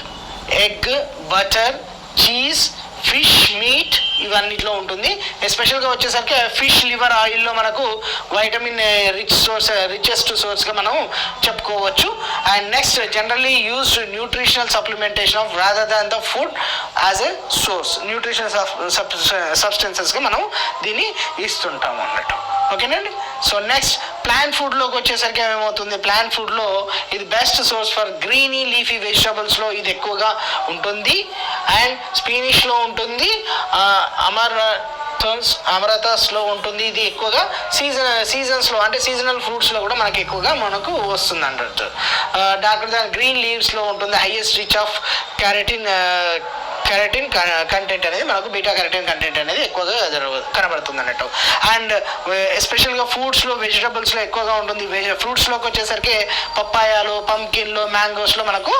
egg, butter, cheese, fish, meat ఇవన్నిట్లో ఉంటుంది. ఎస్పెషల్గా వచ్చేసరికి ఫిష్ లివర్ ఆయిల్లో మనకు వైటమిన్ రిచెస్ట్ సోర్స్గా మనం చెప్పుకోవచ్చు. And next generally used nutritional supplementation of rather than the food as a source, nutritional సబ్స్టెన్సెస్గా మనం దీన్ని ఇస్తుంటాము అన్నట్టు. ఓకేనండి. సో నెక్స్ట్ ప్లాంట్ ఫుడ్లోకి వచ్చేసరికి ఏమవుతుంది, ప్లాంట్ ఫుడ్లో ఇది best source for greeny leafy వెజిటబుల్స్లో ఇది ఎక్కువగా ఉంటుంది. అండ్ స్పీనిష్లో ఉంటుంది, అమరతాస్లో ఉంటుంది. ఇది ఎక్కువగా సీజన్స్లో అంటే సీజనల్ ఫ్రూట్స్లో కూడా మనకు వస్తుంది అన్నట్టు. డాక్టర్ దాని గ్రీన్ లీవ్స్లో ఉంటుంది. Highest rich of keratin content అనేది మనకు బీటా కెరటిన్ కంటెంట్ అనేది ఎక్కువగా కనబడుతుంది అన్నట్టు. అండ్ ఎస్పెషల్గా ఫ్రూట్స్లో, వెజిటబుల్స్లో ఎక్కువగా ఉంటుంది. ఫ్రూట్స్లోకి వచ్చేసరికి పప్పాయాలు, పంకిన్లు, మ్యాంగోస్లో మనకు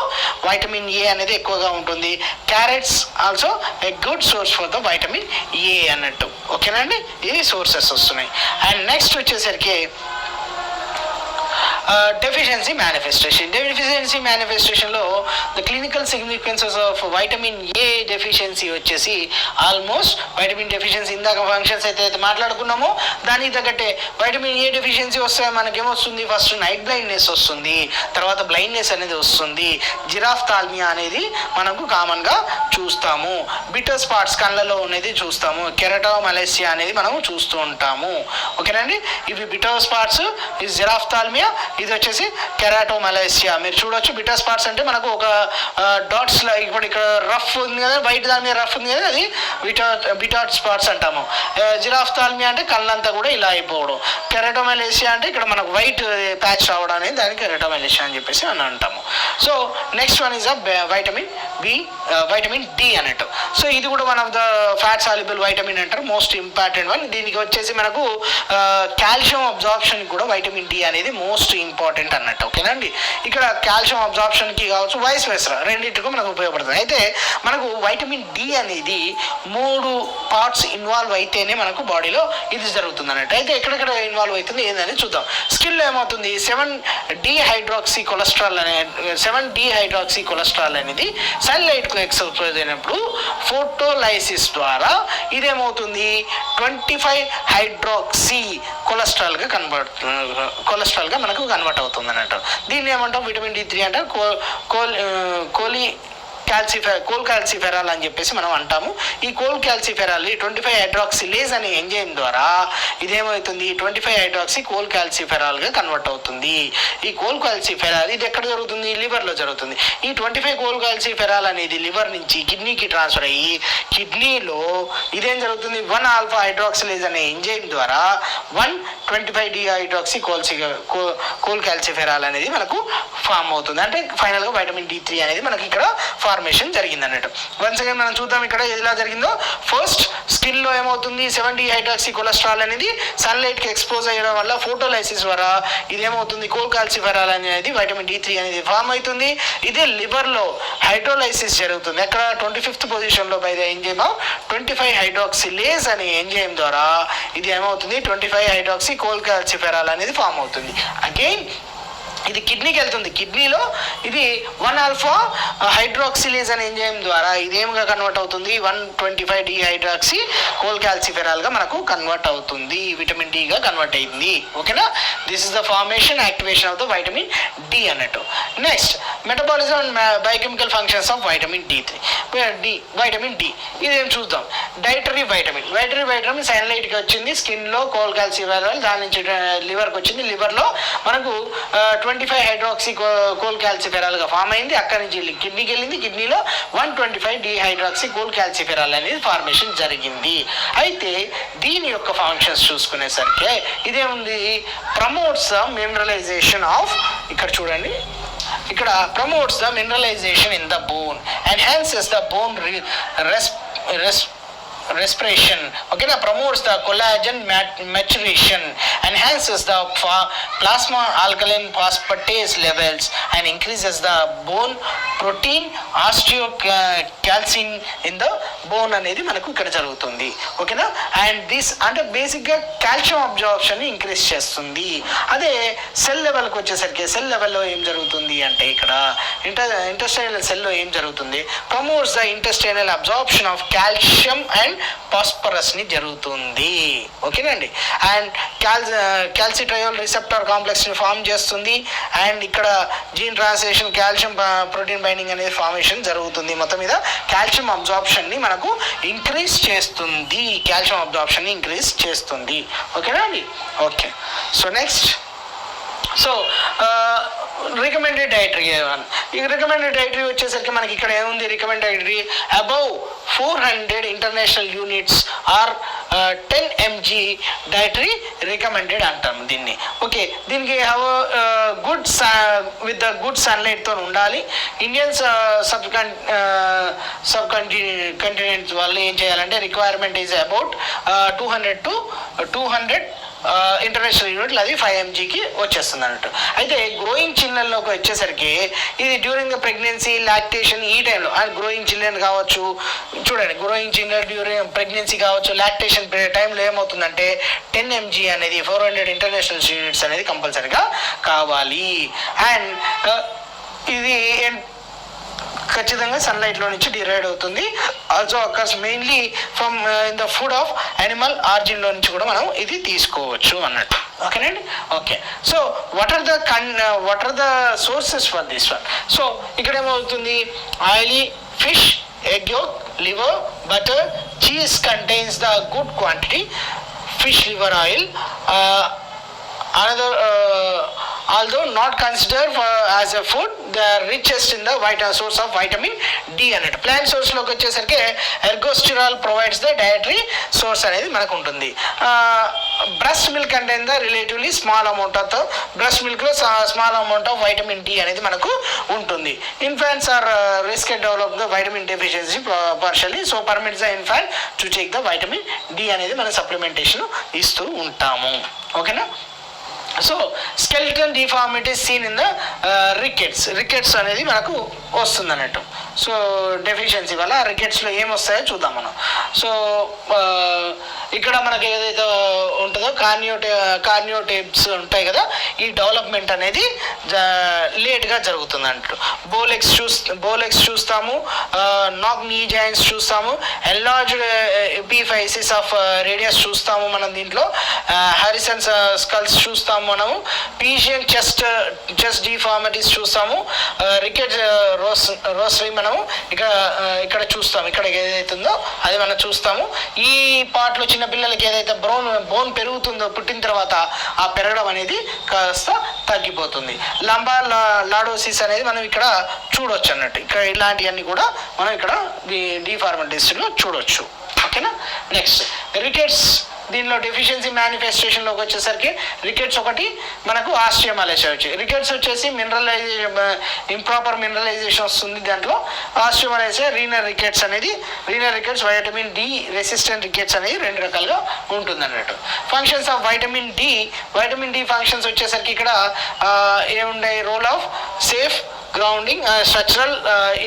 వైటమిన్ ఏ అనేది ఎక్కువగా ఉంటుంది. Carrots also a good source for the vitamin A అన్నట్టు. ఓకేనండి, ఇవి సోర్సెస్ వస్తున్నాయి. అండ్ నెక్స్ట్ వచ్చేసరికి డెఫిషియన్సీ మేనిఫెస్టేషన్లో the clinical significances of vitamin A deficiency వచ్చేసి ఆల్మోస్ట్ వైటమిన్ డెఫిషియన్సీ ఇందాక ఫంక్షన్స్ అయితే మాట్లాడుకున్నామో దానికి తగ్గట్టే వైటమిన్ ఏ డెఫిషియన్సీ వస్తే మనకేమొస్తుంది, ఫస్ట్ నైట్ బ్లైండ్నెస్ వస్తుంది, తర్వాత బ్లైండ్నెస్ అనేది వస్తుంది. జిరాఫ్థాల్మియా అనేది మనకు కామన్గా చూస్తాము. బిటర్ స్పాట్స్ కళ్ళలో అనేది చూస్తాము. కెరటోమలేసియా అనేది మనం చూస్తూ ఉంటాము. ఓకేనండి, ఇవి బిటర్ స్పాట్స్, ఇది జిరాఫ్థాల్మియా, ఇది వచ్చేసి కెరాటోమలేసియా. మీరు చూడొచ్చు బిటర్ స్పాట్స్ అంటే మనకు ఒక డాట్స్, ఇప్పుడు ఇక్కడ రఫ్ ఉంది కదా, వైట్ దాని మీద రఫ్ ఉంది కదా, అది బిటాట్ స్పాట్స్ అంటాము. జిరాఫ్థాల్మియా అంటే కళ్ళంతా కూడా ఇలా అయిపోవడం. కెరాటోమలేసియా అంటే ఇక్కడ మనకు వైట్ ప్యాచ్ రావడం అనేది దానికి కెరాటోమలేసియా అని చెప్పేసి అని అంటాము. So next one is vitamin D అన్నట్టు. సో ఇది కూడా one of the fat soluble vitamin అంటారు, మోస్ట్ ఇంపార్టెంట్ వన్. దీనికి వచ్చేసి మనకు కాల్షియం అబ్జార్ప్షన్ కూడా వైటమిన్ డి అనేది మోస్ట్ ఇంపార్టెంట్ అన్నట్టు. ఓకేనండి, ఇక్కడ కాల్షియం అబ్జార్ప్షన్కి కావచ్చు, వైస్ వెర్సా రెండింటికి మనకు ఉపయోగపడుతుంది. అయితే మనకు వైటమిన్ డి అనేది 3 పార్ట్స్ ఇన్వాల్వ్ అయితేనే మనకు బాడీలో ఇది జరుగుతుంది అన్నట్టు. అయితే ఎక్కడెక్కడ ఇన్వాల్వ్ అవుతుంది ఏందని చూద్దాం. స్కిన్లో ఏమవుతుంది, 7-డీహైడ్రాక్సీ కొలెస్ట్రాల్ అనేది సన్లైట్కు ఎక్స్పోజ్ అయినప్పుడు ఫోటోలైసిస్ ద్వారా ఇదేమవుతుంది 25-హైడ్రాక్సీ కొలెస్ట్రాల్గా మనకు కన్వర్ట్ అవుతుంది అన్నట్టు. దీన్ని ఏమంటాం, విటమిన్ D3 అంటారు, కోల్ కాల్సిఫెరాల్ అని చెప్పేసి మనం అంటాము. ఈ కోల్ కాల్సిఫెరాల్ 25-హైడ్రాక్సిలేజ్ అనే ఎంజైమ్ ద్వారా ఇదేమవుతుంది 25-హైడ్రాక్సీ కోల్ కాల్సిఫెరాల్గా కన్వర్ట్ అవుతుంది. ఈ కోల్ కాల్సిఫెరాల్ ఇది ఎక్కడ జరుగుతుంది, లివర్లో జరుగుతుంది. ఈ 25 కోల్ కాల్సిఫెరాల్ అనేది లివర్ నుంచి కిడ్నీకి ట్రాన్స్ఫర్ అయ్యి కిడ్నీలో ఇదేం జరుగుతుంది 1-ఆల్ఫా-హైడ్రాక్సిలేజ్ అనే ఎంజైమ్ ద్వారా 1,25-డీహైడ్రాక్సీ కోల్ కాల్సిఫెరాల్ అనేది మనకు ఫామ్ అవుతుంది. అంటే ఫైనల్గా వైటమిన్ D3 అనేది మనకి ఇక్కడ ఫార్మేషన్ జరిగింది అన్నట్టు. వన్స్ అగైన్ మనం చూద్దాం ఇక్కడ ఎలా జరిగిందో. ఫస్ట్ స్కిన్లో ఏమవుతుంది 7-డీహైడ్రాక్సీ కొలెస్ట్రాల్ అనేది సన్లైట్కి ఎక్స్పోజ్ అయ్యడం వల్ల ఫోటోలైసిస్ ద్వారా ఇదేమవుతుంది కోల్ కాల్సిఫెరాల్ అనేది వైటమిన్ D3 అనేది ఫామ్ అవుతుంది. ఇదే లివర్లో హైడ్రోలైసిస్ జరుగుతుంది. అక్కడ 25th పొజిషన్లో బై ద ఎంజైమ్ 25-హైడ్రాక్సిలేజ్ అనే ఎంజైమ్ ద్వారా ఇది ఏమవుతుంది 25-హైడ్రాక్సీ కోల్ కాల్సిఫెరాల్ అనేది ఫామ్ అవుతుంది. అగైన్ ఇది కిడ్నీకి వెళ్తుంది. కిడ్నీలో ఇది 1-alpha హైడ్రాక్సిలేజ్ అనే ఎంజైమ్ ద్వారా ఇదేమిగా కన్వర్ట్ అవుతుంది, 125 డిహైడ్రాక్సీ కోల్కాల్సిఫెరాల్గా మనకు కన్వర్ట్ అవుతుంది, విటమిన్ డిగా కన్వర్ట్ అయింది. ఓకేనా, this is the formation activation of the vitamin D అన్నట్టు. Next metabolism and biochemical functions of vitamin vitamin D ఇదేం చూద్దాం. డైటరీ వైటమిన్ సన్లైట్కి వచ్చింది, స్కిన్లో కోల్కాల్సిఫెరాల్, దాని నుంచి లివర్కి వచ్చింది, లివర్లో మనకు 25 హైడ్రాక్సీ కోల్కాల్సిఫెరాల్గా ఫామ్ అయింది, అక్కడి నుంచి కిడ్నీకి వెళ్ళింది, కిడ్నీలో 125 డిహైడ్రాక్సీ కోల్కాల్సిఫెరాల్ అనేది ఫార్మేషన్ జరిగింది. అయితే దీని యొక్క ఫంక్షన్స్ చూసుకునేసరికి ఇదేముంది, ప్రమోట్స్ ద మినరలైజేషన్ ఆఫ్, ఇక్కడ చూడండి, ఇక్కడ promotes the mineralisation in the bone, enhances the bone respiration, okay na, promotes the collagen maturation, enhances the plasma alkaline phosphatase levels and increases the bone protein osteocalcin in the bone అనేది మనకు ఇక్కడ జరుగుతుంది. ఓకేనా, and this అంటే బేసిక్గా calcium absorption increase చేస్తుంది. అదే cell లెవెల్కి వచ్చేసరికి సెల్ లెవెల్లో ఏం జరుగుతుంది అంటే ఇక్కడ ఇంటెస్టైనల్ సెల్లో ఏం జరుగుతుంది, promotes the intestinal absorption of calcium and పాస్పరస్ని జరుగుతుంది. ఓకేనండి, అండ్ క్యాల్సిట్రయోల్ రిసెప్టర్ కాంప్లెక్స్ని ఫామ్ చేస్తుంది, అండ్ ఇక్కడ gene translation calcium protein binding అనేది ఫార్మేషన్ జరుగుతుంది. మొత్తం మీద కాల్షియం అబ్జార్ప్షన్ని మనకు ఇంక్రీజ్ చేస్తుంది, ఓకేనా అండి. Okay, so next, so recommended dietary ఈ రికమెండెడ్ డైటరీ వచ్చేసరికి మనకి ఇక్కడ ఏముంది, recommended dietary above 400 international units or 10 mg dietary recommended అంటాం దీన్ని. ఓకే, దీనికి గుడ్ విత్ ద గుడ్ సన్లైట్తో ఉండాలి. ఇండియన్ సబ్ కంటినెంట్స్ వాళ్ళు ఏం చేయాలంటే రిక్వైర్మెంట్ ఈజ్ అబౌట్ 200 ఇంటర్నేషనల్ యూనిట్లు, అది 5 mgకి వచ్చేస్తుంది అన్నట్టు. అయితే గ్రోయింగ్ చిల్డ్రన్లోకి వచ్చేసరికి ఇది డ్యూరింగ్ ద ప్రెగ్నెన్సీ, లాక్టేషన్, ఈ టైంలో గ్రోయింగ్ చిల్డ్రన్ కావచ్చు, చూడండి గ్రోయింగ్ చిల్డ్రన్ డ్యూరింగ్ ప్రెగ్నెన్సీ కావచ్చు, లాక్టేషన్ టైంలో ఏమవుతుందంటే 10 mg అనేది 400 ఇంటర్నేషనల్ యూనిట్స్ అనేది కంపల్సరీగా కావాలి. అండ్ ఇది ఖచ్చితంగా సన్లైట్లో నుంచి డిరైవ్ అవుతుంది. Also occurs mainly from in the food of animal ఆరిజిన్లో నుంచి కూడా మనం ఇది తీసుకోవచ్చు అన్నట్టు. ఓకేనండి. Okay, so what are the sources for this one. So ఇక్కడ ఏమవుతుంది, oily fish, egg yolk, liver, butter, cheese contains the good quantity fish liver oil. Although not considered as a food, they are richest in the source of vitamin D అన్నట్టు. Plant సోర్స్లోకి వచ్చేసరికి ergosterol provides the dietary source అనేది మనకు ఉంటుంది. Breast milk contain the relatively small amount of breast మిల్క్లో small amount of vitamin D అనేది మనకు ఉంటుంది. Infants are risk develop the vitamin deficiency partially, so permits the infant to take the vitamin D అనేది మనం supplementation ఇస్తూ ఉంటాము. ఓకేనా. So skeletal deformity seen in the rickets అనేది మనకు వస్తుంది అన్నట్టు. సో డెఫిషియన్సీ వల్ల రికెట్స్లో ఏమొస్తాయో చూద్దాం మనం. సో ఇక్కడ మనకి ఏదైతే ఉంటుందో కార్నియోటేప్స్ ఉంటాయి కదా, ఈ డెవలప్మెంట్ అనేది లేట్గా జరుగుతుంది అన్నట్టు. బోలెక్స్ చూస్తాము, నాక్ నీ జాయింట్స్ చూస్తాము, ఎన్లార్జ్డ్ ఎపిఫైసిస్ ఆఫ్ రేడియస్ చూస్తాము మనం దీంట్లో, హారిసన్ స్కల్స్ చూస్తాము మనము, పీజియన్ చెస్ట్ డిఫార్మిటీస్ చూస్తాము, రికెట్ రోస్రీ మనము ఇక్కడ చూస్తాము. ఇక్కడ ఏదైతే ఉందో అది మనం చూస్తాము. ఈ పార్ట్లో చిన్న పిల్లలకి ఏదైతే బోన్ పెరుగుతుందో పుట్టిన తర్వాత ఆ పెరగడం అనేది కాస్త తగ్గిపోతుంది. లంబార్ లాడోసిస్ అనేది మనం ఇక్కడ చూడొచ్చు అన్నట్టు. ఇక్కడ ఇలాంటివన్నీ కూడా మనం ఇక్కడ డిఫార్మిటీస్లో చూడొచ్చు. ఓకేనా. నెక్స్ట్ రికెట్స్, దీనిలో డెఫిషియన్సీ మేనిఫెస్టేషన్లోకి వచ్చేసరికి రికెట్స్ ఒకటి మనకు ఆస్టియోమాలేషియా వచ్చాయి. రికెట్స్ వచ్చేసి ఇంప్రాపర్ మినరలైజేషన్ వస్తుంది దాంట్లో. Osteomalacia, renal rickets vitamin D resistant rickets అనేది 2 రకాలుగా ఉంటుంది అన్నట్టు. Functions of vitamin D functions వచ్చేసరికి ఇక్కడ ఏముండే, role of safeguarding structural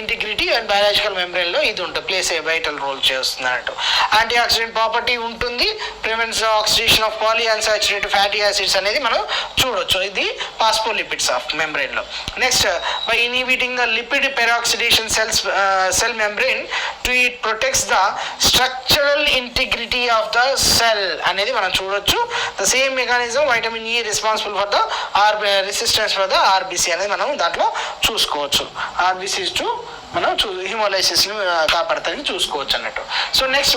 integrity and biological మెంబ్రెయిన్లో ఇది ఉంటుంది, ప్లేస్ ఏ వైటల్ రోల్ చేస్తుంది అన్నట్టు. యాంటీ ఆక్సిడెంట్ ప్రాపర్టీ ఉంటుంది, prevents oxidation of polyunsaturated fatty acids అనేది మనం చూడొచ్చు. ఇది పాస్పోలిపిడ్స్ ఆఫ్ మెంబ్రెయిన్లో. Next, by inhibiting the lipid peroxidation cell membrane to it protects the structural integrity of the cell అనేది మనం చూడొచ్చు. The same mechanism vitamin E responsible for the resistance for the RBC అనేది మనం దాంట్లో చూసుకోవచ్చు. ఆర్బిసిస్ to మనం హిమోలైసిస్ని కాపాడుతుందని చూసుకోవచ్చు అన్నట్టు. So next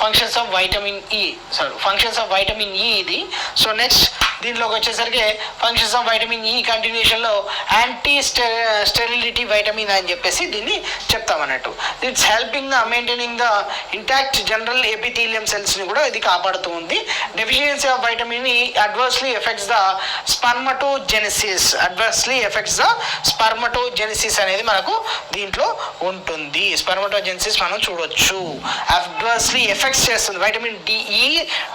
functions of vitamin ఈ ఇది. సో నెక్స్ట్ దీంట్లోకి వచ్చేసరికి ఫంక్షన్స్ ఆఫ్ వైటమిన్ ఈ కంటిన్యూషన్లో యాంటీ స్టెరిలిటీ వైటమిన్ అని చెప్పేసి దీన్ని చెప్తామన్నట్టు. It's helping the maintaining the intact general epithelium సెల్స్ని కూడా ఇది కాపాడుతూ ఉంది. Deficiency of vitamin E adversely affects the spermatogenesis అనేది మనకు దీంట్లో ఉంటుంది. స్పర్మటోజెనిసిస్ మనం చూడొచ్చు, అడ్వర్స్లీ ఎఫెక్ట్స్ చేస్తుంది వైటమిన్ డిఈ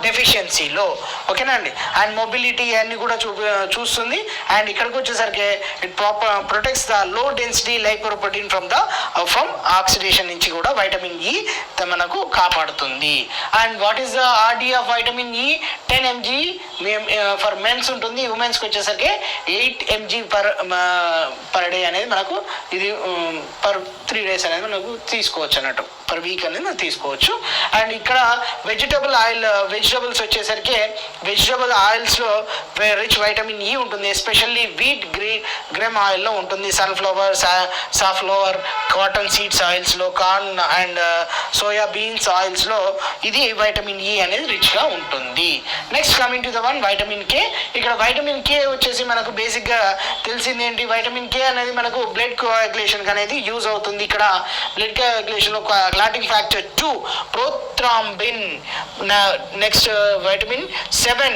డెఫిషియన్సీలో. ఓకేనా అండి. అండ్ మొబిలిటీ అన్ని కూడా చూస్తుంది. అండ్ ఇక్కడికి వచ్చేసరికి it protects the low density lipoprotein from oxidation నుంచి కూడా వైటమిన్ ఈ మనకు కాపాడుతుంది. And what is the RD of vitamin ఈ? 10 mg ఫర్ మెన్స్ ఉంటుంది. ఉమెన్స్కి వచ్చేసరికి 8 mg పర్ డే అనేది మనకు ఇది పర్ 3 days అనేది మనకు తీసుకోవచ్చు అన్నట్టు, పర్ వీక్ అనేది మనం తీసుకోవచ్చు. అండ్ ఇక్కడ వెజిటబుల్స్ వచ్చేసరికి వెజిటబుల్ ఆయిల్స్లో రిచ్ వైటమిన్ ఈ ఉంటుంది. ఎస్పెషల్లీ వీట్ గ్రేమ్ ఆయిల్లో ఉంటుంది. సన్ఫ్లవర్, సాఫ్లవర్, కాటన్ సీడ్స్ ఆయిల్స్లో, కార్న్ అండ్ సోయా బీన్స్ ఆయిల్స్లో ఇది వైటమిన్ ఈ అనేది రిచ్గా ఉంటుంది. Next coming to the vitamin K. ఇక్కడ వైటమిన్ కే వచ్చేసి మనకు బేసిక్గా తెలిసింది ఏంటి? వైటమిన్ కే అనేది మనకు బ్లడ్ కోయాగులేషన్ అనేది యూజ్ అవుతుంది. ఇక్కడ బ్లడ్ కోయాగులేషన్లో clotting factor 2 prothrombin. Next vitamin 7,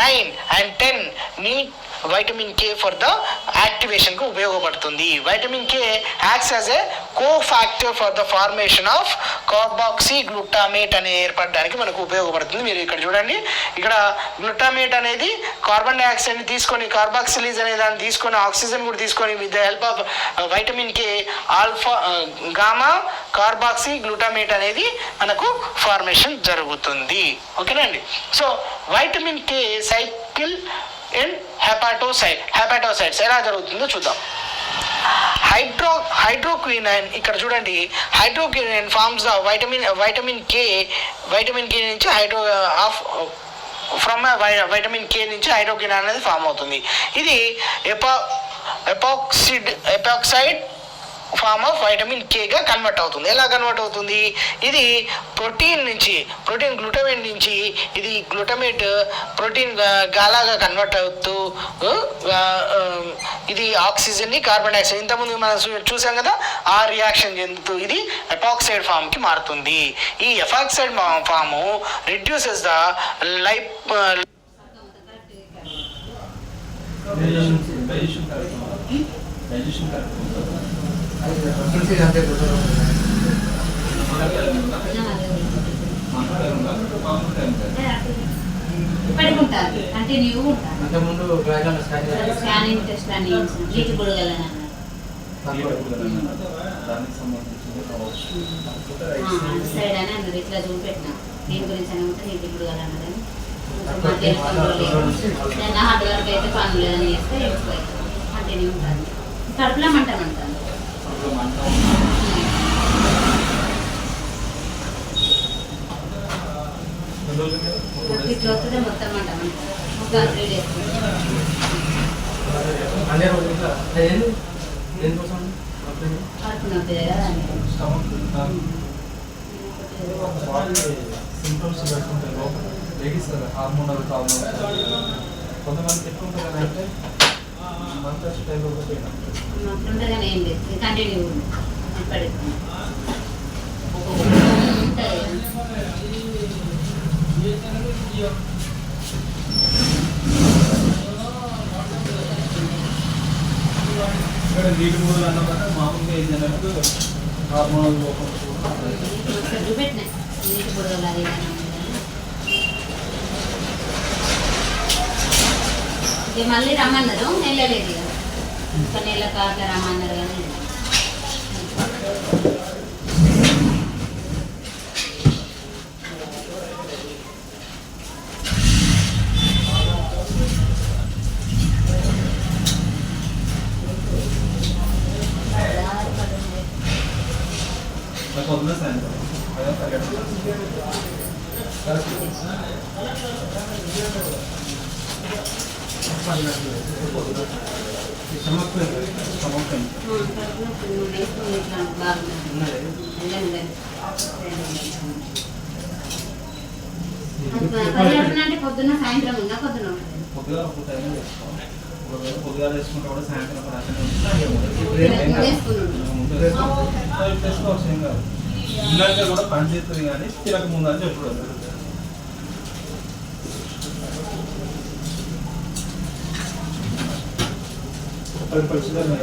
9 and 10 need vitamin K for the యాక్టివేషన్కు ఉపయోగపడుతుంది. Vitamin K acts as a cofactor for the formation of carboxyglutamate అనే ఏర్పడడానికి మనకు ఉపయోగపడుతుంది. మీరు ఇక్కడ చూడండి, ఇక్కడ గ్లూటామేట్ అనేది కార్బన్ డైఆక్సైడ్ని తీసుకొని కార్బాక్సిలేజ్ అనే దాన్ని తీసుకొని ఆక్సిజన్ కూడా తీసుకొని with the help of vitamin K alpha gamma carboxyglutamate అనేది మనకు ఫార్మేషన్ జరుగుతుంది. ఓకేనండి. So vitamin K cycle and hepatocytes ఎలా జరుగుతుందో చూద్దాం. హైడ్రోక్వినైన్ ఇక్కడ చూడండి, hydroquinone forms the vitamin K నుంచి వైటమిన్ కే నుంచి హైడ్రోక్వినైన్ అనేది ఫామ్ అవుతుంది. ఇది ఎపాక్సైడ్ ఫార్మ్ ఆఫ్ వైటమిన్ కేగా కన్వర్ట్ అవుతుంది. ఎలా కన్వర్ట్ అవుతుంది? ఇది గ్లూటమేట్ నుంచి ఇది గ్లూటమేట్ ప్రోటీన్ గాలాగా కన్వర్ట్ అవుతూ ఇది ఆక్సిజన్ని కార్బన్ డైఆక్సైడ్ ఇంతకుముందు మనం చూసాం కదా, ఆ రియాక్షన్ చెందుతూ ఇది ఎపాక్సైడ్ ఫామ్కి మారుతుంది. ఈ ఎపాక్సైడ్ ఫాము రిడ్యూసెస్ ద
అంటే స్కానింగ్ టెస్ట్ అని నీటి బుడగలని సైడ్ అని అన్నది ఇట్లా చూపెట్టిన దీని గురించి అని ఉంటే నీటి బుడగలు అన్నదని హార్డ్ వర్క్ అయితే పనులు లేదని చేస్తే కంటిన్యూ ఉంటుంది. కడుపులో మంట అంటాను. ఇట్లా వస్తుంది మొత్తం అంట 3 days. కడుపు నొప్పి కదా
హార్మోనల్ ప్రాబ్లమ్ కొంతమంది ఎక్కువ అంటే
అట్లుంటేగానే ఏం లేదు, కంటిన్యూ పడుతుంది.
నీటి మూడు అన్నమాట మామూలుగా ఏంటంటే హార్మోనల్ లోపం
చూపెట్టినా నీటి బుడగలు అది ఇక మళ్ళీ రమ్మన్నారు, వెళ్ళలేదు ఇక. ఒక నెల కాక రమ్మన్నారు కానీ
పొద్దున సాయంత్రం అదే పరిగెట్టాలి.
పరిగెడుతున్నా అంటే పొద్దున్న సాయంత్రం ఉందా? పొద్దున
పొద్దుగా ఒక టైం వేసుకోవాలి. ఒకవేళ పొద్దుగా వేసుకుంటే కూడా సాయంత్రం కూడా అట్లనే వేసుకోవచ్చు, ఏం కాదు. ఇన్నాక కూడా పని చేస్తుంది కానీ తినక ముందు అని చెప్పకూడదు. పది పరిస్థితులు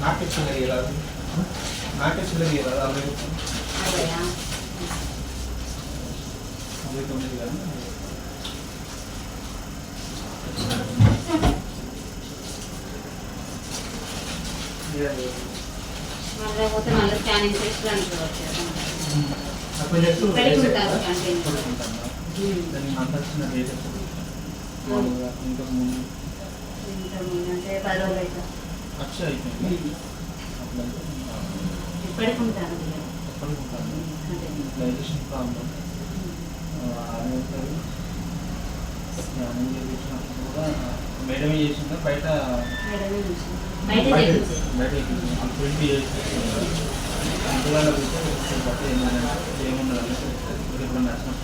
నాకే చిల్లగిరాదు, నాకే చిల్లగిరాదు. 69 కానీ
లేకపోతే మళ్ళీ స్కానింగ్ చేసుకోవడానికి
అంత చిన్న డేట్ మామూలుగా ఇంతకు ముందు
అంటే 10 రోజులు అయితే
అక్ష అయిపోయింది.
ఇప్పటికి ఉంటాను
డైజెషన్ ప్రాబ్లం స్కానింగ్ చేసినప్పుడు కూడా మేడమే చేసిందా బయట
బయట
ప్రింట్ చేసి అందువల్ల బట్టి ఏమున్నది ఇప్పుడు నచ్చినప్పుడు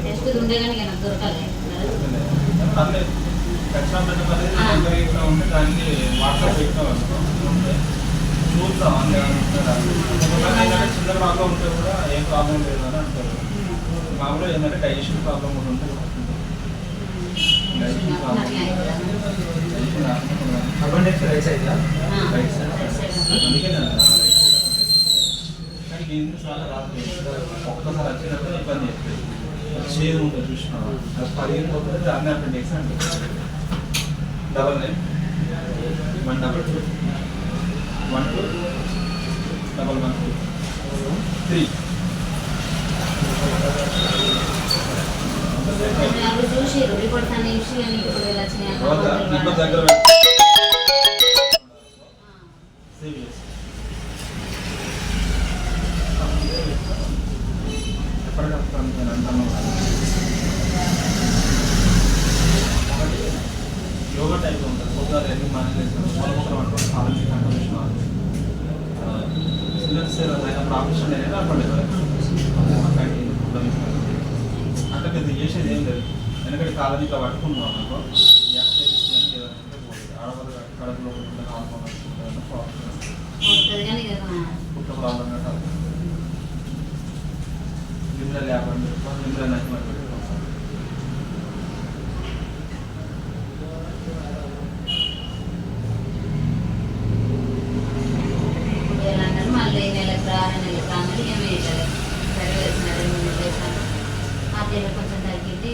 టెస్ట్ ఉండే కానీ దొరకలేదు.
పర్లేదు ఖచ్చితంగా పెట్టలేదు. ఇట్లా ఉంటే దానికి వాట్సాప్ పెట్టాం ఉంటే చూద్దాం. ఏంటంటే చిన్న ప్రాబ్లం ఉంటే కూడా ఏం ప్రాబ్లం లేదు అని అంటారు. మామూలుగా ఏంటంటే డైజెషన్ ప్రాబ్లం కూడా ఉంటే డైజెషన్ ప్రాబ్లం అందుకే కానీ ఎన్నిసార్లు రాత్రి ఒక్కసారి వచ్చినప్పుడు ఇబ్బంది అవుతుంది. చేదు ఉంటుంది చూసినా అది పరిగెత్తిపోతుంది. దాన్ని అపెండిక్స్ అంటే 99 122 12 112 3
చూసి రిపోర్ట్స్ అన్ని చూసి అన్ని
దగ్గర ఎప్పటికప్పుడు నేను అంటాను. యోగా టైప్ ఉంటుంది. పొద్దున ఎన్ని మానేస్తాను మొదలు అనుకోండి. కాలేజీ కంట్రోల్ చిల్డ్రన్స్ అయినప్పుడు ఆపరేషన్ అనేది అప్పలేదు అంటే పెద్ద చేసేది ఏం లేదు. ఎందుకంటే కాలేజీ ఇట్లా పట్టుకున్నాం అనుకో గ్యాస్ కానీ ఏదైనా ఉంటే పోతుంది. ఆడవాళ్ళు కడుపులో హార్మోన్ పుట్ట ప్రాబ్లం కాదు. లిమిటల్ 50 లిమిటల్ నచ్చి
మళ్ళీ నెలకు 6 నెలలకు రాగానే ఏమి సరే వేసినారు. కొంచెం తగ్గింది.